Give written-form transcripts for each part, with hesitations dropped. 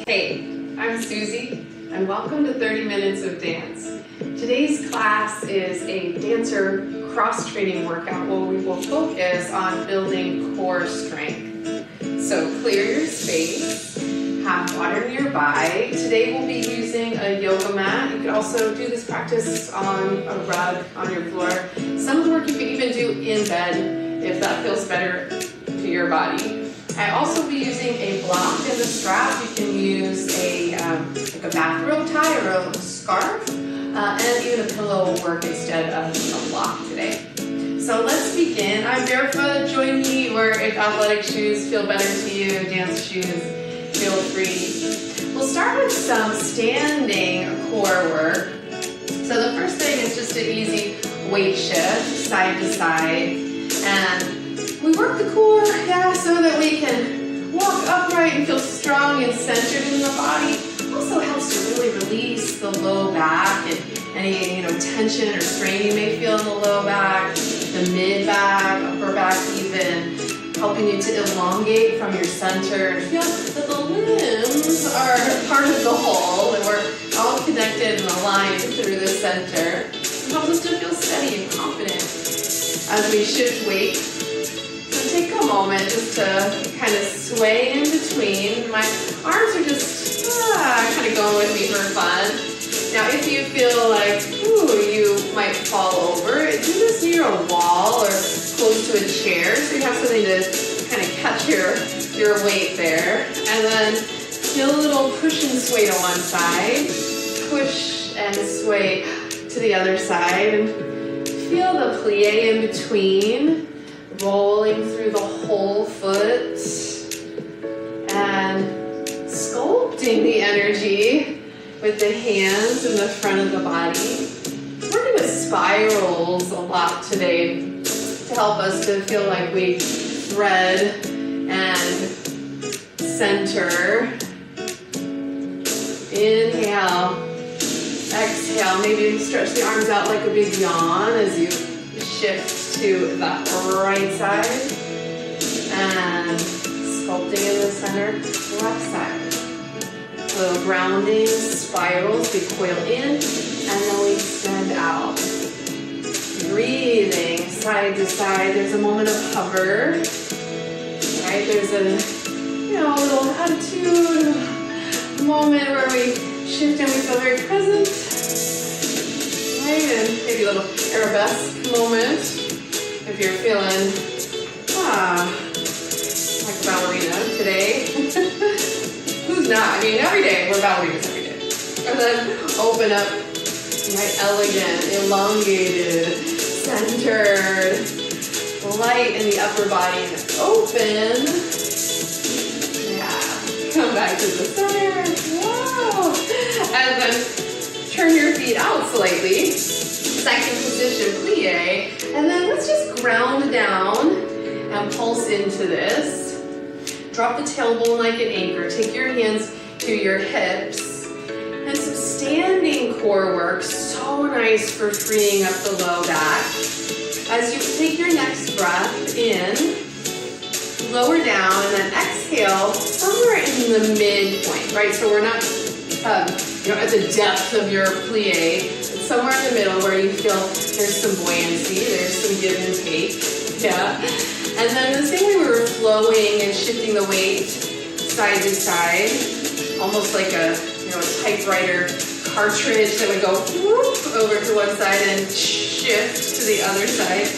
Hey, I'm Suzy, and welcome to 30 Minutes of Dance. Today's class is a dancer cross-training workout where we will focus on building core strength. So clear your space, have water nearby. Today we'll be using a yoga mat. You could also do this practice on a rug on your floor. Some of the work you can even do in bed if that feels better to your body. I also be using a block and a strap. You can use like a bathrobe tie or a scarf, and even a pillow will work instead of a block today. So let's begin. I'm barefoot. Join me, or if athletic shoes feel better to you, dance shoes, feel free. We'll start with some standing core work. So the first thing is just an easy weight shift, side to side, and we work the core, so that we can walk upright and feel strong and centered in the body. Also helps to really release the low back and any tension or strain you may feel in the low back, the mid back, upper back even, helping you to elongate from your center and feel that the limbs are part of the whole and we're all connected and aligned through the center. It helps us to feel steady and confident as we shift weight. Take a moment just to kind of sway in between. My arms are just kind of going with me for fun. Now if you feel like you might fall over, do this near a wall or close to a chair so you have something to kind of catch your weight there. And then feel a little push and sway to one side, push and sway to the other side, and feel the plie in between, rolling through the whole foot and sculpting the energy with the hands in the front of the body. Working with spirals a lot today to help us to feel like we thread and center. Inhale, exhale, maybe stretch the arms out like a big yawn as you shift to the right side and sculpting in the center, left side. Little grounding spirals, we coil in and then we extend out. Breathing side to side, there's a moment of hover, right? There's a little attitude moment where we shift and we feel very present, right? And maybe a little arabesque moment. If you're feeling like a ballerina today. Who's not? I mean, every day we're ballerinas every day. And then open up, right? Elegant, elongated, centered, light in the upper body, and open. Yeah. Come back to the center. Wow. And then turn your feet out slightly. Second position, plie. And then let's just ground down and pulse into this. Drop the tailbone like an anchor. Take your hands to your hips. And some standing core work, so nice for freeing up the low back. As you take your next breath in, lower down, and then exhale somewhere in the midpoint, right? So we're not at the depth of your plie. Somewhere in the middle where you feel there's some buoyancy, there's some give and take, And then the same way we were flowing and shifting the weight side to side, almost like a typewriter cartridge that would go whoop, over to one side and shift to the other side.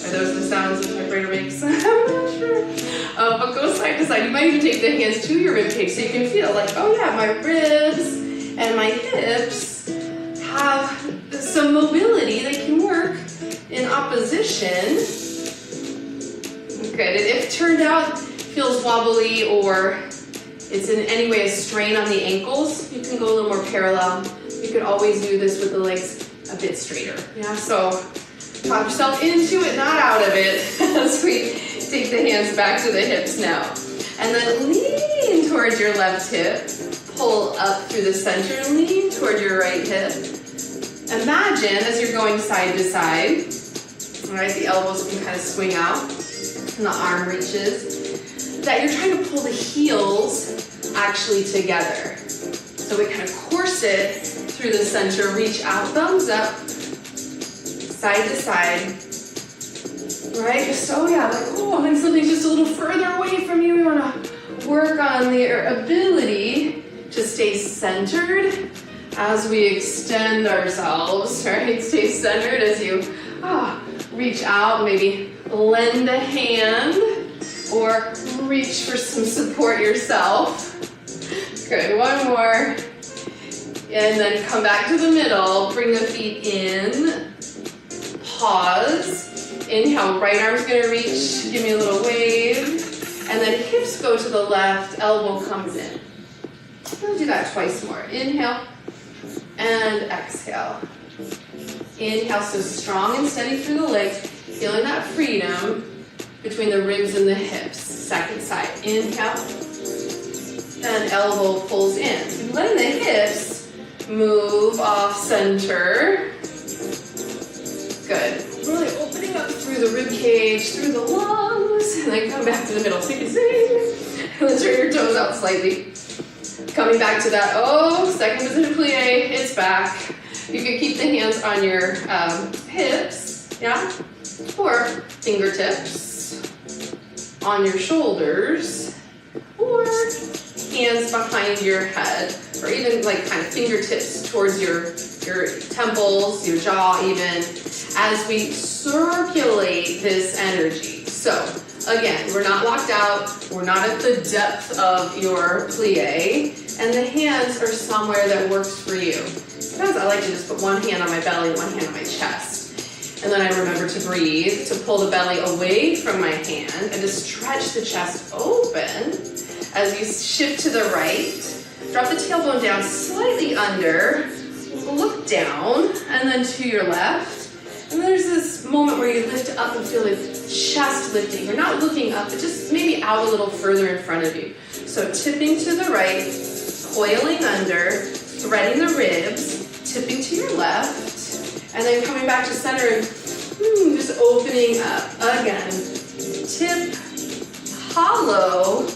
Are those the sounds a typewriter makes? I'm not sure. But go side to side. You might even take the hands to your rib cage so you can feel like, oh yeah, my ribs and my hips have some mobility that can work in opposition. Good. And if it turned out feels wobbly or it's in any way a strain on the ankles, you can go a little more parallel. You could always do this with the legs a bit straighter. So talk yourself into it, not out of it, as we take the hands back to the hips now. And then lean towards your left hip. Pull up through the center and lean toward your right hip. Imagine as you're going side to side, right, the elbows can kind of swing out and the arm reaches, that you're trying to pull the heels actually together. So we kind of course it through the center, reach out, thumbs up, side to side. Right, just, oh yeah, like, oh, and something's just a little further away from you. We want to work on your ability to stay centered as we extend ourselves, right? Stay centered as you reach out, maybe lend a hand or reach for some support yourself. Good, one more. And then come back to the middle, bring the feet in, pause. Inhale, right arm's gonna reach, give me a little wave. And then hips go to the left, elbow comes in. We'll do that twice more. Inhale and exhale. Inhale, so strong and steady through the legs, feeling that freedom between the ribs and the hips. Second side, inhale, and elbow pulls in. Letting the hips move off center. Good. Really opening up through the rib cage, through the lungs, and then come back to the middle. So you can sing. And then turn your toes out slightly. Coming back to that, second position plie, it's back. You can keep the hands on your hips, yeah? Or fingertips on your shoulders, or hands behind your head, or even like kind of fingertips towards your temples, your jaw even, as we circulate this energy. So again, we're not locked out, we're not at the depth of your plie, and the hands are somewhere that works for you. Sometimes I like to just put one hand on my belly, one hand on my chest. And then I remember to breathe, to pull the belly away from my hand, and to stretch the chest open as you shift to the right. Drop the tailbone down slightly under, look down, and then to your left. And there's this moment where you lift up and feel the chest lifting. You're not looking up, but just maybe out a little further in front of you. So tipping to the right, coiling under, threading the ribs, tipping to your left, and then coming back to center and just opening up. Again, tip, hollow,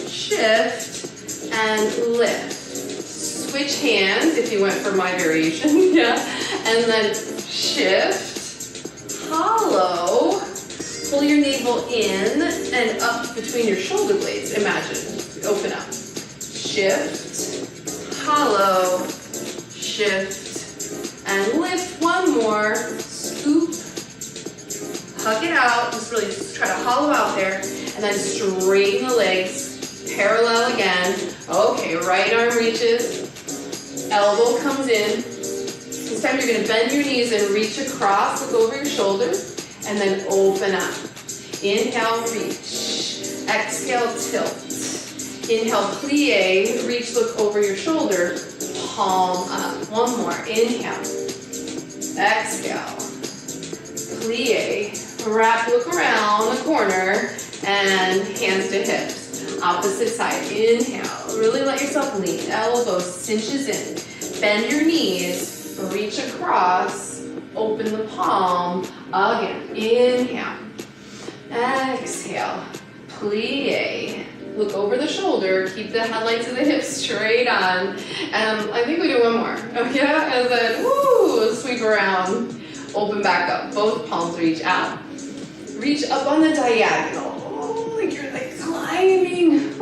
shift, and lift. Switch hands if you went for my variation, yeah. And then shift, hollow, pull your navel in and up between your shoulder blades. Imagine, open up. Shift, hollow, shift, and lift. One more, scoop, hug it out, just try to hollow out there, and then straighten the legs, parallel again. Okay, right arm reaches, elbow comes in. This time you're gonna bend your knees and reach across, look over your shoulder, and then open up. Inhale, reach, exhale, tilt. Inhale, plie, reach, look over your shoulder, palm up. One more, inhale, exhale, plie, wrap, look around the corner, and hands to hips. Opposite side, inhale, really let yourself lean, elbow cinches in, bend your knees, reach across, open the palm, again, inhale, exhale, plie, look over the shoulder, keep the headlights of the hips straight on, and I think we do one more, okay? And then, woo, sweep around, open back up, both palms reach out. Reach up on the diagonal, like you're like climbing,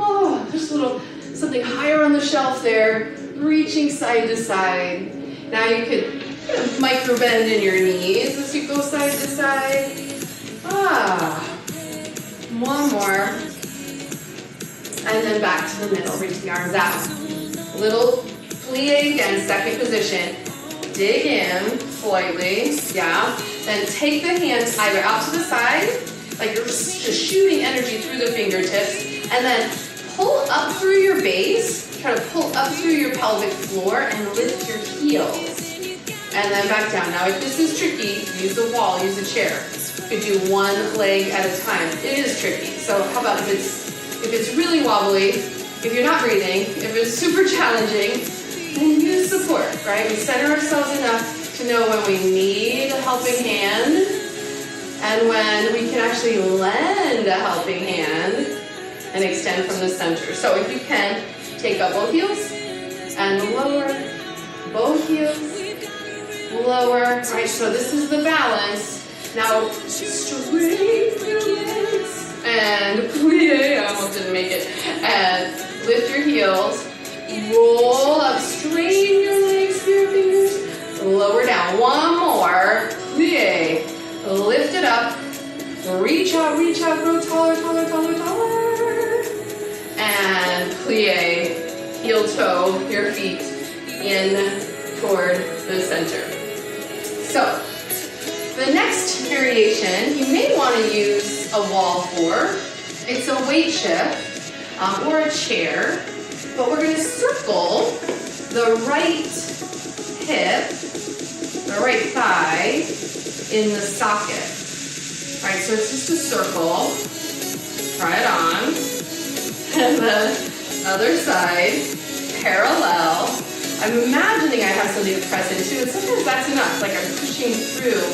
just a little, something higher on the shelf there, reaching side to side. Now you could kind of micro bend in your knees as you go side to side. One more. And then back to the middle, reach the arms out. Little plie again, second position. Dig in slightly, yeah. Then take the hands either out to the side, like you're just shooting energy through the fingertips, and then pull up through your base, try to pull up through your pelvic floor and lift your heels. And then back down. Now if this is tricky, use the wall, use a chair. You could do one leg at a time. It is tricky. So how about if it's really wobbly, if you're not breathing, if it's super challenging, then use support, right? We center ourselves enough to know when we need a helping hand and when we can actually lend a helping hand and extend from the center. So if you can, Take up both heels and lower, both heels, lower. All right, so this is the balance. Now, straighten your legs and plie. I almost didn't make it. And lift your heels, roll up, straighten your legs through your fingers, lower down. One more, plie. Lift it up, reach out, grow taller, taller, taller, taller. And plie, heel toe your feet in toward the center. So, the next variation you may want to use a wall for. It's a weight shift or a chair, but we're going to circle the right hip, the right thigh in the socket. All right, so it's just a circle. Try it on. And the other side, parallel. I'm imagining I have something to press into, and sometimes that's enough, like I'm pushing through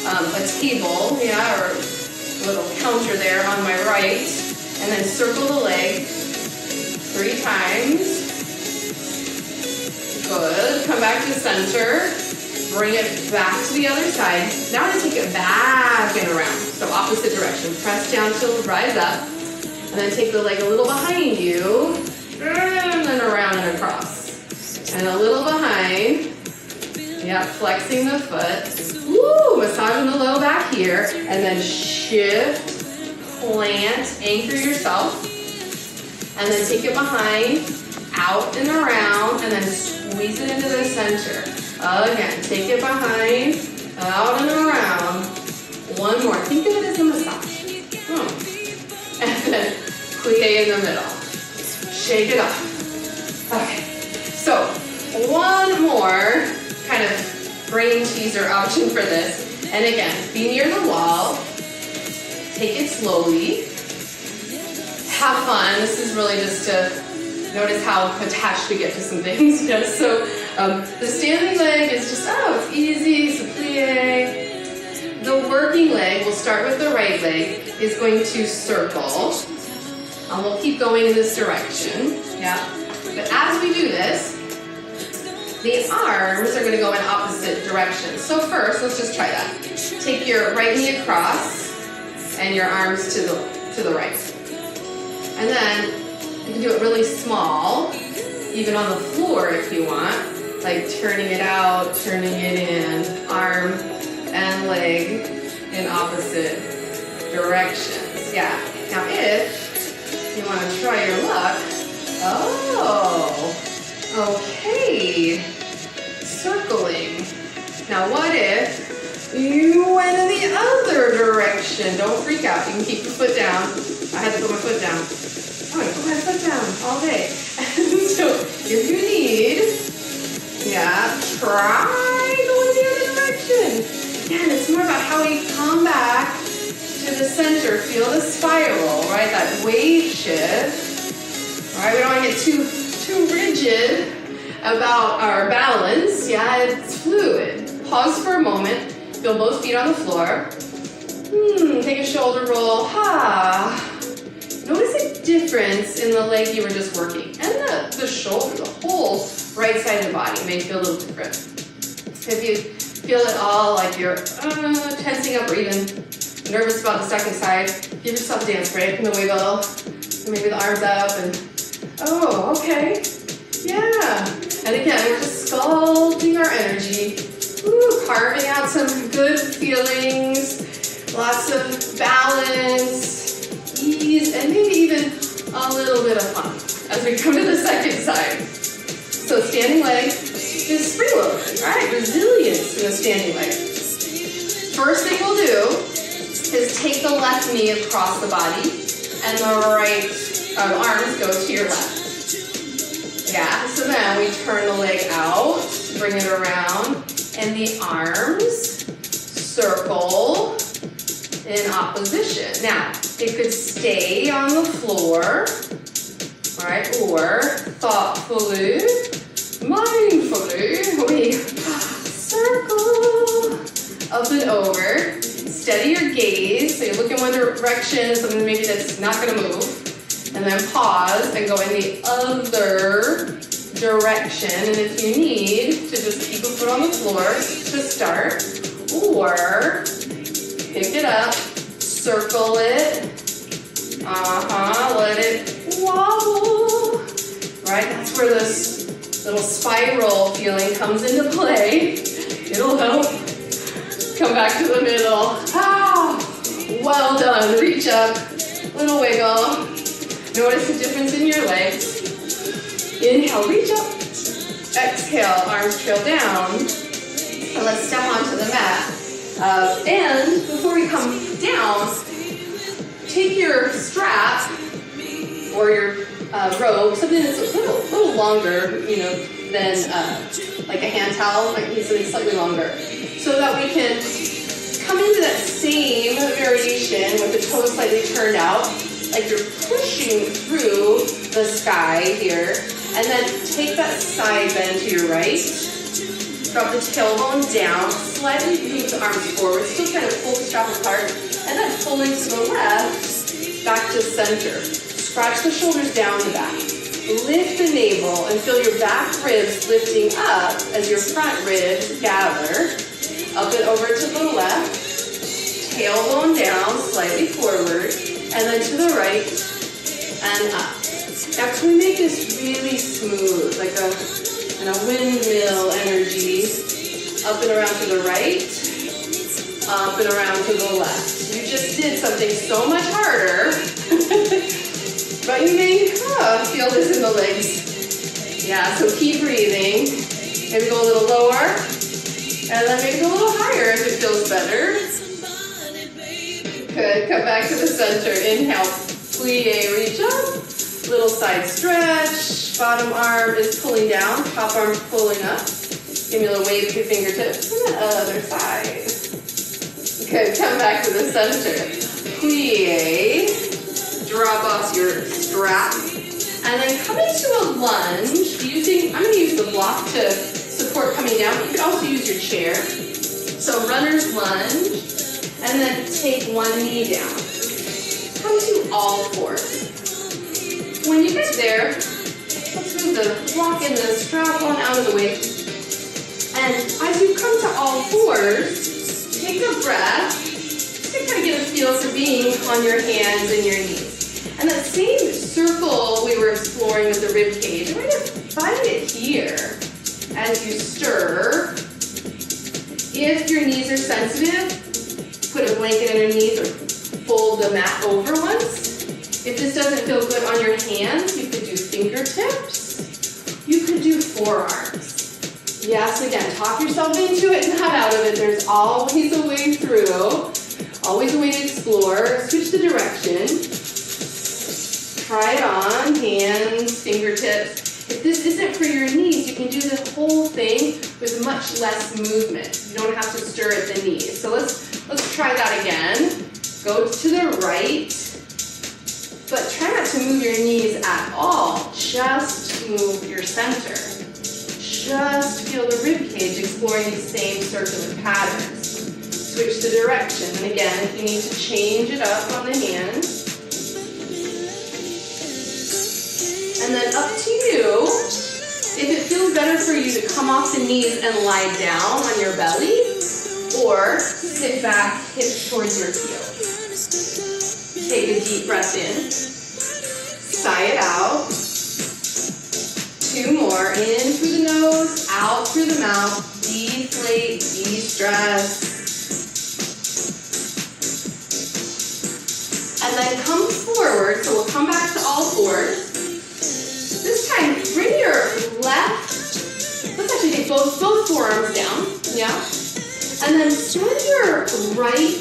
a table, yeah, or a little counter there on my right, and then circle the leg 3 times. Good. Come back to center. Bring it back to the other side. Now to take it back and around. So opposite direction. Press down to rise up, and then take the leg a little behind you, and then around and across. And a little behind. Yeah, flexing the foot. Woo! Massaging the low back here. And then shift, plant, anchor yourself. And then take it behind, out and around, and then squeeze it into the center. Again, take it behind, out and around. One more. Think of it as a massage. And then plie in the middle. Shake it off. Okay. So, one more kind of brain teaser option for this. And again, be near the wall. Take it slowly. Have fun. This is really just to notice how attached we get to some things. Yes. So, the standing leg is just, it's easy. So plie. The working leg, we'll start with the right leg, is going to circle. We'll keep going in this direction. Yeah. But as we do this, the arms are going to go in opposite directions. So first, let's just try that. Take your right knee across and your arms to the right. And then you can do it really small, even on the floor if you want, like turning it out, turning it in, arm and leg in opposite directions. Yeah. Now if you want to try your luck, okay, circling. Now what if you went in the other direction? Don't freak out, you can keep your foot down. I had to put my foot down. I'm gonna put my foot down all day. And so if you need, try going the other direction. Again, it's more about how we come back to the center. Feel the spiral, right? That weight shift. All right, we don't want to get too rigid about our balance. Yeah, it's fluid. Pause for a moment. Feel both feet on the floor. Take a shoulder roll. Notice a difference in the leg you were just working. And the shoulder, the whole right side of the body may feel a little different. If you feel it all like you're tensing up or even nervous about the second side, give yourself a dance break and the wiggle. And maybe the arms up and, okay. Yeah. And again, we're just sculpting our energy. Carving out some good feelings, lots of balance, ease, and maybe even a little bit of fun as we come to the second side. So standing leg is spring loaded, right? Resilience in the standing leg. First thing we'll do is take the left knee across the body and the right arms go to your left. Yeah, so then we turn the leg out, bring it around, and the arms circle in opposition. Now, it could stay on the floor, all right, or thoughtfully, mindfully, we circle up and over. Steady your gaze, so you look in one direction, something maybe that's not gonna move, and and then pause and go in the other direction. And if you need to just keep a foot on the floor to start, or pick it up, circle it, let it wobble, right? That's where this little spiral feeling comes into play. It'll help. Come back to the middle. Well done. Reach up, little wiggle. Notice the difference in your legs. Inhale, reach up. Exhale, arms trail down. And let's step onto the mat. And before we come down, take your strap or your robe, something that's a little longer, than like a hand towel, like something slightly longer, so that we can come into that same variation with the toes slightly turned out, like you're pushing through the sky here, and then take that side bend to your right. Drop the tailbone down, slightly move the arms forward, still trying to pull the strap apart, and then pulling to the left, back to center. Scratch the shoulders down the back. Lift the navel and feel your back ribs lifting up as your front ribs gather. Up and over to the left, tailbone down, slightly forward, and then to the right, and up. Now can we make this really smooth, like a windmill energy, up and around to the right, up and around to the left. You just did something so much harder, but you may feel this in the legs. Yeah, so keep breathing. Maybe go a little lower, and then maybe go a little higher if it feels better. Good, come back to the center. Inhale, plie, reach up. Little side stretch, bottom arm is pulling down, top arm pulling up. Give me a little wave with your fingertips. And the other side. Good, come back to the center. Plie, drop off your strap. And then come into a lunge, I'm going to use the block to support coming down, but you can also use your chair. So runner's lunge, and then take one knee down. Come to all fours. When you get there, let's move the block and the strap on out of the way. And as you come to all fours, take a breath, just to kind of get a feel for being on your hands and your knees. And that same circle we were exploring with the rib cage, we're going to find it here as you stir. If your knees are sensitive, put a blanket underneath or fold the mat over once. If this doesn't feel good on your hands, you could do fingertips. You could do forearms. Yes, again, talk yourself into it, not out of it. There's always a way through, always a way to explore. Switch the direction. Try it on, hands, fingertips. If this isn't for your knees, you can do the whole thing with much less movement. You don't have to stir at the knees. So let's try that again. Go to the right. But try not to move your knees at all. Just move your center. Just feel the rib cage exploring these same circular patterns. Switch the direction. And again, if you need to change it up on the hand. And then up to you. If it feels better for you to come off the knees and lie down on your belly, or sit back, hips towards your heels. Take a deep breath in. Sigh it out. 2 more. In through the nose, out through the mouth. Deflate, de-stress. And then come forward. So we'll come back to all fours. This time, bring your left. Let's actually take both forearms down. Yeah. And then send your right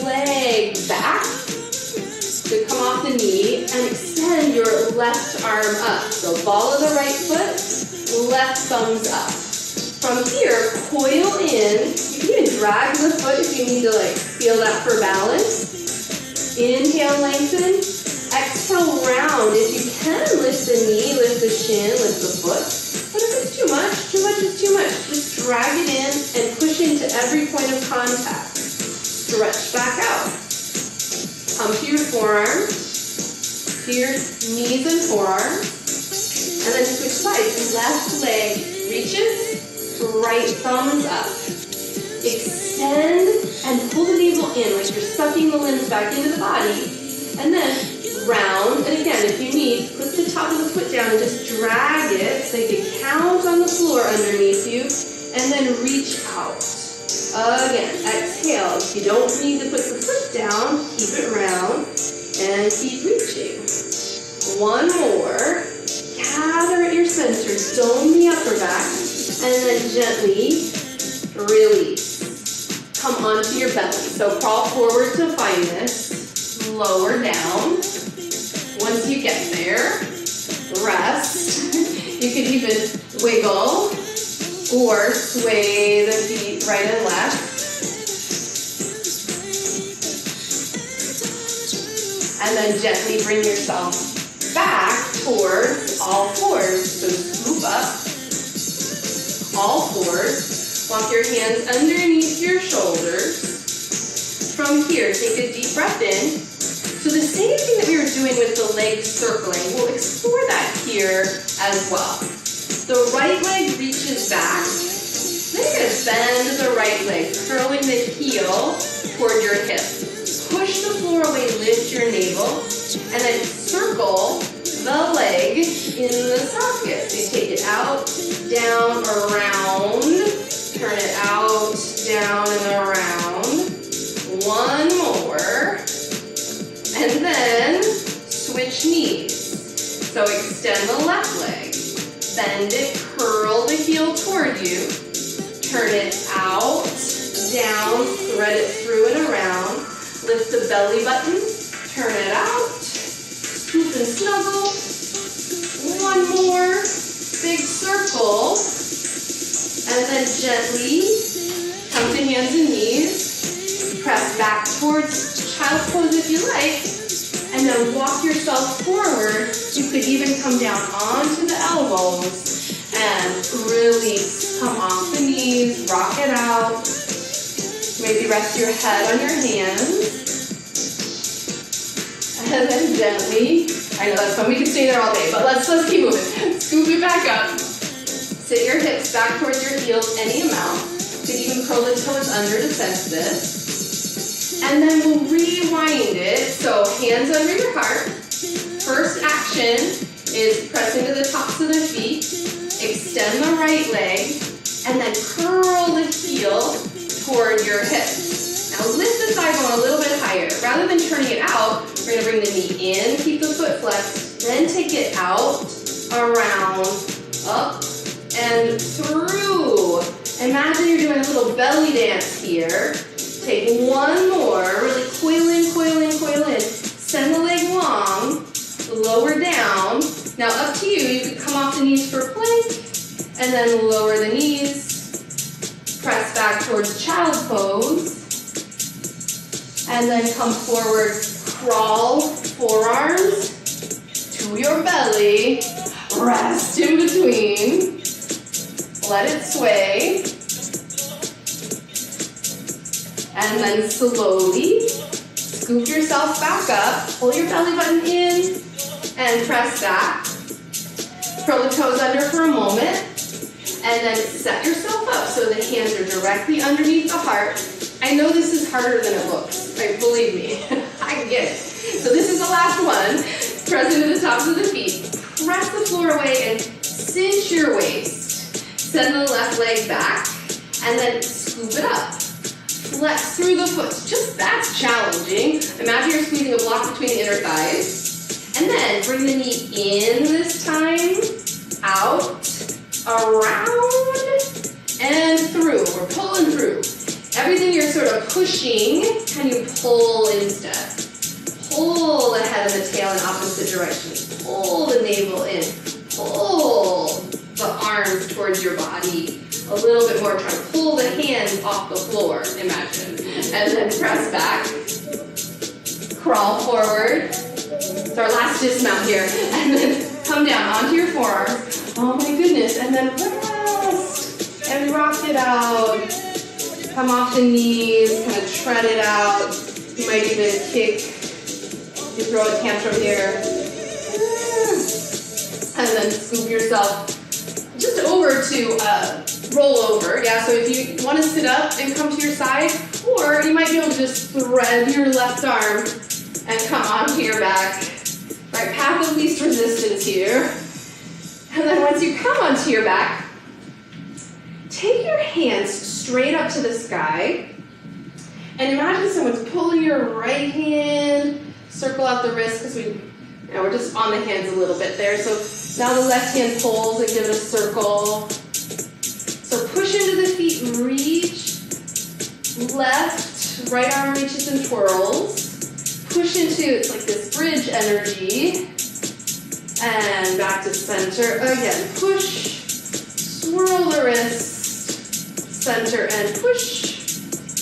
leg back. So come off the knee and extend your left arm up. So ball of the right foot, left thumbs up. From here, coil in. You can even drag the foot if you need to feel that for balance. Inhale, lengthen. Exhale, round. If you can, lift the knee, lift the shin, lift the foot. But if it's too much is too much. Just drag it in and push into every point of contact. Stretch back out. Come to your forearm. to your knees and forearms. And then switch sides. Left leg reaches, right thumbs up. Extend and pull the navel in like you're sucking the limbs back into the body. And then round. And again, if you need, put the top of the foot down and just drag it so you can count on the floor underneath you. And then reach out. Again, exhale. If you don't need to put the foot down, keep it round and keep reaching. One more. Gather at your center, dome the upper back, and then gently release. Come onto your belly. So crawl forward to find this. Lower down. Once you get there, rest. You can even wiggle or sway the feet right and left. And then gently bring yourself back towards all fours. So scoop up, all fours. Walk your hands underneath your shoulders. From here, take a deep breath in. So the same thing that we were doing with the legs circling, we'll explore that here as well. The right leg reaches back. Then you're going to bend the right leg, curling the heel toward your hip. Push the floor away, lift your navel, and then circle the leg in the socket. So you take it out, down, around, turn it out, down, and around. One more. And then switch knees. So extend the left leg. Bend it, curl the heel toward you. Turn it out, down, thread it through and around. Lift the belly button, turn it out. Scoop and snuggle. One more. Big circle. And then gently come to hands and knees. Press back towards child's pose if you like. And then walk yourself forward. You could even come down onto the elbows and release. Come off the knees, rock it out. Maybe rest your head on your hands. And then gently, I know that's fun, we can stay there all day, but let's keep moving. Scoop it back up. Sit your hips back towards your heels any amount. You can even curl the toes under to sense this. And then we'll rewind it. So hands under your heart. First action is press into the tops of the feet. Extend the right leg. And then curl the heel toward your hips. Now lift the thigh bone a little bit higher. Rather than turning it out, we're going to bring the knee in, keep the foot flexed, then take it out, around, up, and through. Imagine you're doing a little belly dance here. Take one more, really coil in, coil in, coil in. Send the leg long, lower down. Now up to you, you can come off the knees for plank, and then lower the knees. Press back towards child's pose. And then come forward, crawl forearms to your belly. Rest in between. Let it sway. And then slowly scoop yourself back up. Pull your belly button in and press back. Curl the toes under for a moment. And then set yourself up so the hands are directly underneath the heart. I know this is harder than it looks. Right? Believe me, I get it. So this is the last one. Press into the tops of the feet. Press the floor away and cinch your waist. Send the left leg back and then scoop it up. Flex through the foot. Just that's challenging. Imagine you're squeezing a block between the inner thighs. And then bring the knee in this time. Out, around, and through. We're pulling through. Everything you're sort of pushing, can you pull instead? Pull the head and the tail in opposite directions. Pull the navel in. Pull the arms towards your body. A little bit more. Try to pull the hands off the floor, imagine. And then press back. Crawl forward. It's our last dismount here. And then come down onto your forearms. Oh my goodness. And then rest. And rock it out. Come off the knees. Kind of tread it out. You might even kick. You throw a tantrum here. and then scoop yourself just over to roll over. Yeah, so if you want to sit up and come to your side, or you might be able to just thread your left arm and come onto your back. Right, path of least resistance here. And then once you come onto your back, take your hands straight up to the sky. And imagine someone's pulling your right hand, circle out the wrist, because we're just on the hands a little bit there. So now the left hand pulls and give it a circle. So push into the feet and reach. Left, right arm reaches and twirls. Push into, it's like this bridge energy. And back to center. Again, push, swirl the wrist, center and push.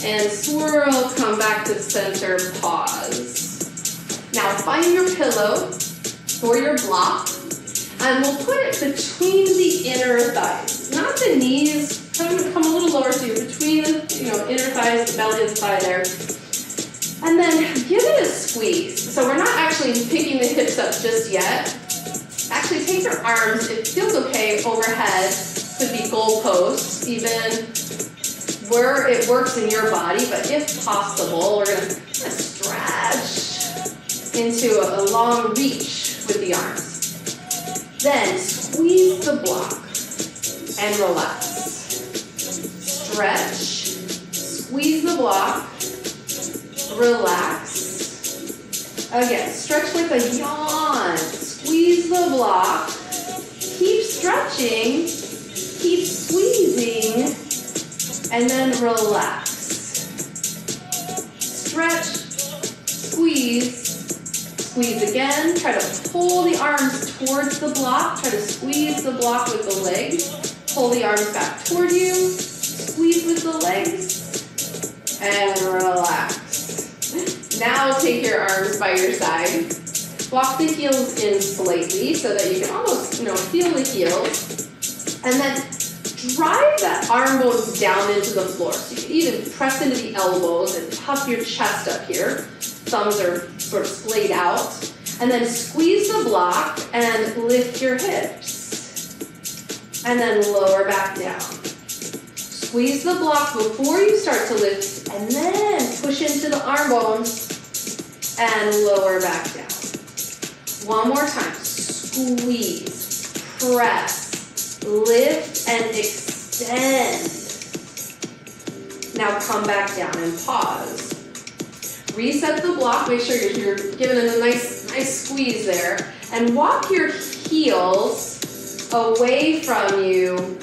And swirl, come back to center, pause. Now find your pillow or your block, and we'll put it between the inner thighs, not the knees. Come a little lower, so you're between the inner thighs, the belly of the thigh there. And then give it a squeeze. So we're not actually picking the hips up just yet. Actually take your arms, it feels okay, overhead. Could be goalposts, even where it works in your body, but if possible, we're gonna stretch into a long reach with the arms. Then squeeze the block and relax. Stretch, squeeze the block, relax. Again, stretch like a yawn. Squeeze the block, keep stretching, keep squeezing, and then relax. Stretch, squeeze, squeeze again. Try to pull the arms towards the block. Try to squeeze the block with the legs. Pull the arms back toward you. Squeeze with the legs. And relax. Now take your arms by your side. Walk the heels in slightly so that you can almost, feel the heels. And then drive that arm bones down into the floor. So you can even press into the elbows and puff your chest up here. Thumbs are sort of splayed out. And then squeeze the block and lift your hips. And then lower back down. Squeeze the block before you start to lift, and then push into the arm bones and lower back down. One more time. Squeeze, press, lift, and extend. Now come back down and pause. Reset the block. Make sure you're giving it a nice squeeze there. And walk your heels away from you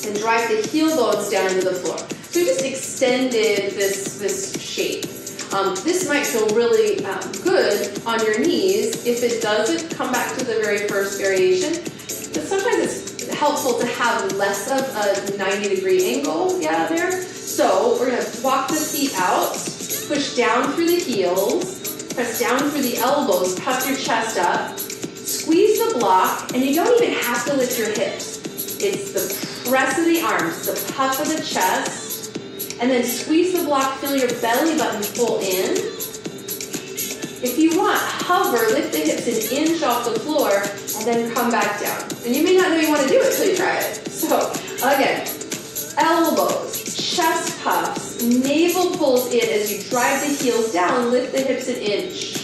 and drive the heel bones down into the floor. So we just extended this shape. This might feel really good on your knees. If it doesn't, come back to the very first variation. But sometimes it's helpful to have less of a 90-degree angle there. So we're going to walk the feet out, push down through the heels, press down through the elbows, puff your chest up, squeeze the block, and you don't even have to lift your hips. It's the press of the arms, the puff of the chest, and then squeeze the block, feel your belly button pull in. If you want, hover, lift the hips and inch off the floor, and then come back down. And you may not know you want to do it until you try it. So, again, elbows, chest puffs, navel pulls in as you drive the heels down, lift the hips an inch.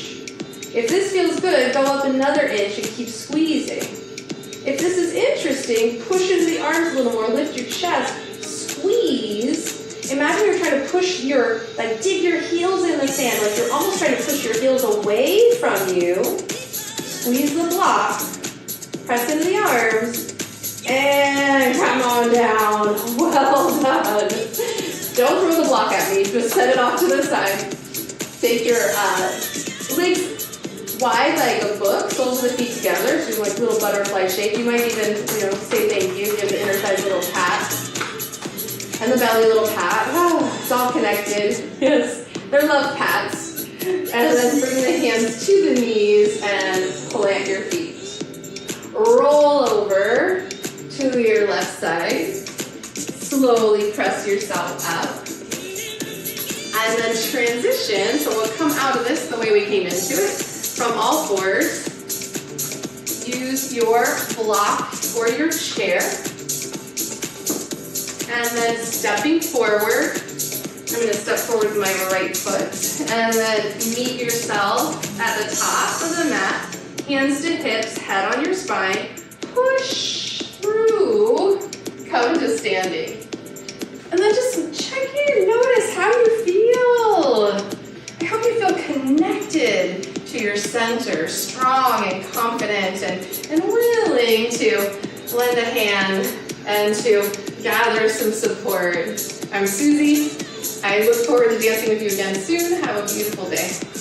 If this feels good, go up another inch and keep squeezing. If this is interesting, push into the arms a little more, lift your chest, squeeze. Imagine you're trying to push dig your heels in the sand, like you're almost trying to push your heels away from you. Squeeze the block, press into the arms, and come on down. Well done. Don't throw the block at me, just set it off to the side. Take your legs wide like a book, soles of the feet together, so like little butterfly shape. You might even, say thank you, give the inner thighs a little pat. And the belly a little pat. Oh, it's all connected. Yes, they're love pats. And then bring the hands to the knees and plant your feet. Roll over to your left side. Slowly press yourself up. And then transition. So we'll come out of this the way we came into it. From all fours. use your block or your chair. And then stepping forward, I'm going to step forward with my right foot. And then meet yourself at the top of the mat, hands to hips, head on your spine. Push through, come to standing. And then just check in, notice how you feel. I hope you feel connected to your center, strong and confident and willing to lend a hand and to gather some support. I'm Suzy. I look forward to dancing with you again soon. Have a beautiful day.